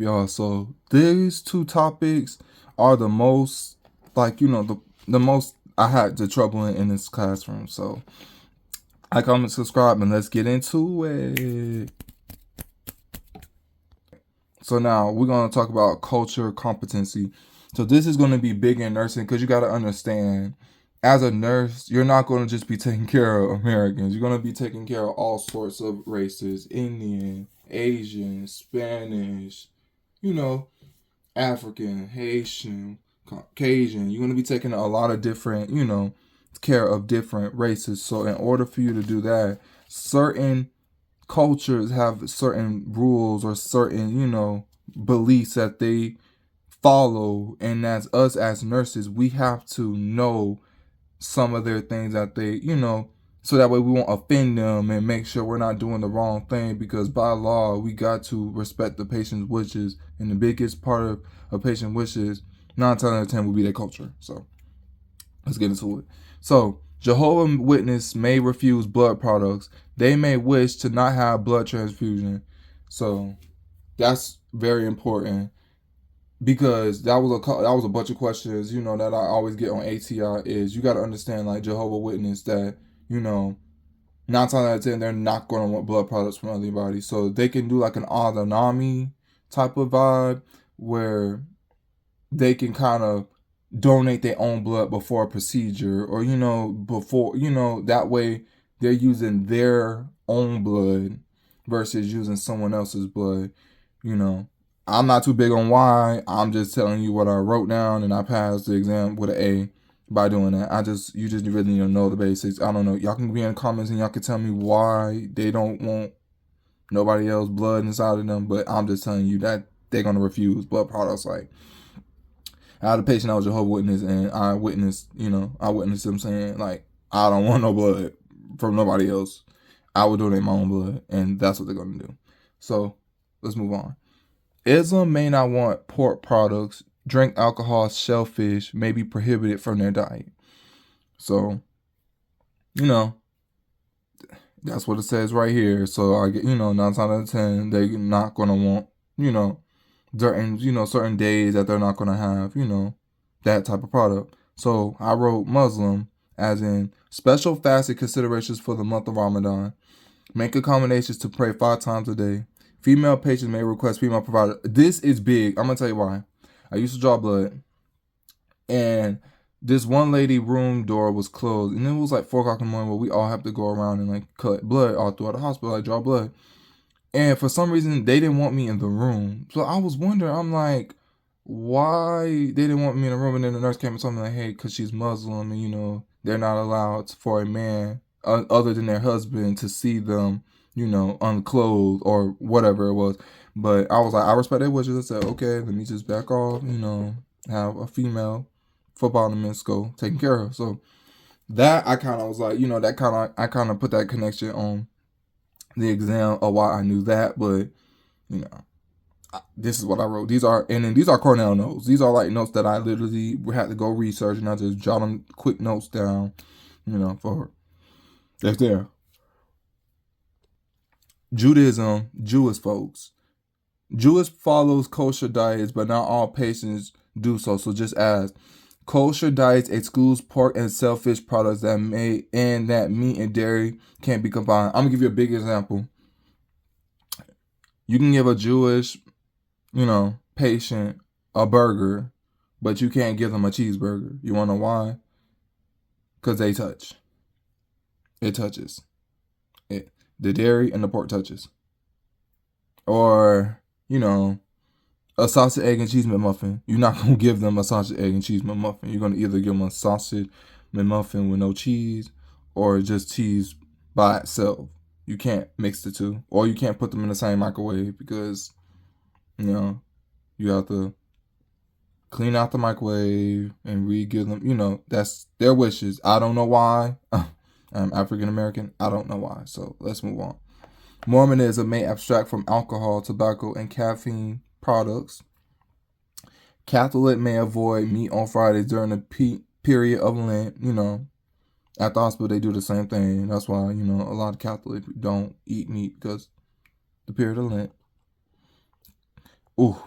y'all? So these two topics are the most, like, the most I had the trouble in this classroom. So like, comment, subscribe, and let's get into it. So now we're going to talk about culture competency. So this is going to be big in nursing because you got to understand, as a nurse, you're not going to just be taking care of Americans. You're going to be taking care of all sorts of races: Indian, Asian, Spanish, African, Haitian, Caucasian. You're going to be taking a lot of different, care of different races. So in order for you to do that, certain cultures have certain rules or certain, beliefs that they follow. And as us as nurses, we have to know some of their things that they, so that way we won't offend them and make sure we're not doing the wrong thing, because by law, we got to respect the patient's wishes. And the biggest part of a patient's wishes, 9 times out of 10, will be their culture. So let's get into it. So Jehovah's Witness may refuse blood products. They may wish to not have blood transfusion. So that's very important, because that was a bunch of questions, that I always get on ATI. Is you got to understand, like, Jehovah's Witness, that 9 times out of 10 they're not going to want blood products from anybody. So they can do like an autonomy type of vibe where they can kind of donate their own blood before a procedure, or before, that way they're using their own blood versus using someone else's blood. I'm not too big on why. I'm just telling you what I wrote down, and I passed the exam with an A by doing that. You just really need to know the basics. I don't know. Y'all can be in the comments and y'all can tell me why they don't want nobody else blood inside of them, but I'm just telling you that they're gonna refuse blood products. Like, I had a patient that was Jehovah's Witness, and I witnessed them saying, like, I don't want no blood from nobody else. I would donate my own blood, and that's what they're gonna do. So let's move on. Islam may not want pork products. Drink alcohol, shellfish may be prohibited from their diet. So, that's what it says right here. So I get, 9 times out of 10, they're not gonna want, certain days that they're not gonna have, that type of product. So I wrote Muslim, as in special fasted considerations for the month of Ramadan. Make accommodations to pray 5 times a day. Female patients may request female provider. This is big. I'm going to tell you why. I used to draw blood, and this one lady room door was closed, and it was like 4 o'clock in the morning, where we all have to go around and like collect blood all throughout the hospital, like draw blood. And for some reason, they didn't want me in the room. So I was wondering, I'm like, why they didn't want me in the room? And then the nurse came and told me, like, hey, because she's Muslim, and they're not allowed for a man other than their husband to see them, unclothed or whatever it was. But I was like, I respect their wishes. I said, okay, let me just back off, have a female football in the men's school taken care of. So that I kind of was like, I kind of put that connection on the exam of why I knew that. But, this is what I wrote. These are Cornell notes. These are like notes that I literally had to go research, and I just jot them quick notes down, for that's there. Judaism, Jewish folks. Jewish follows kosher diets, but not all patients do so. So just ask. Kosher diets excludes pork and shellfish products that meat and dairy can't be combined. I'm gonna give you a big example. You can give a Jewish, patient a burger, but you can't give them a cheeseburger. You wanna know why? Because they touch. It touches. The dairy and the pork touches. Or, a sausage, egg, and cheese McMuffin. You're not going to give them a sausage, egg, and cheese McMuffin. You're going to either give them a sausage McMuffin with no cheese, or just cheese by itself. You can't mix the two. Or you can't put them in the same microwave, because, you have to clean out the microwave and re-give them, that's their wishes. I don't know why. I'm African American. I don't know why. So let's move on. Mormonism may abstract from alcohol, tobacco, and caffeine products. Catholic may avoid meat on Fridays during the period of Lent. At the hospital, they do the same thing. That's why, a lot of Catholics don't eat meat, because the period of Lent. Ooh,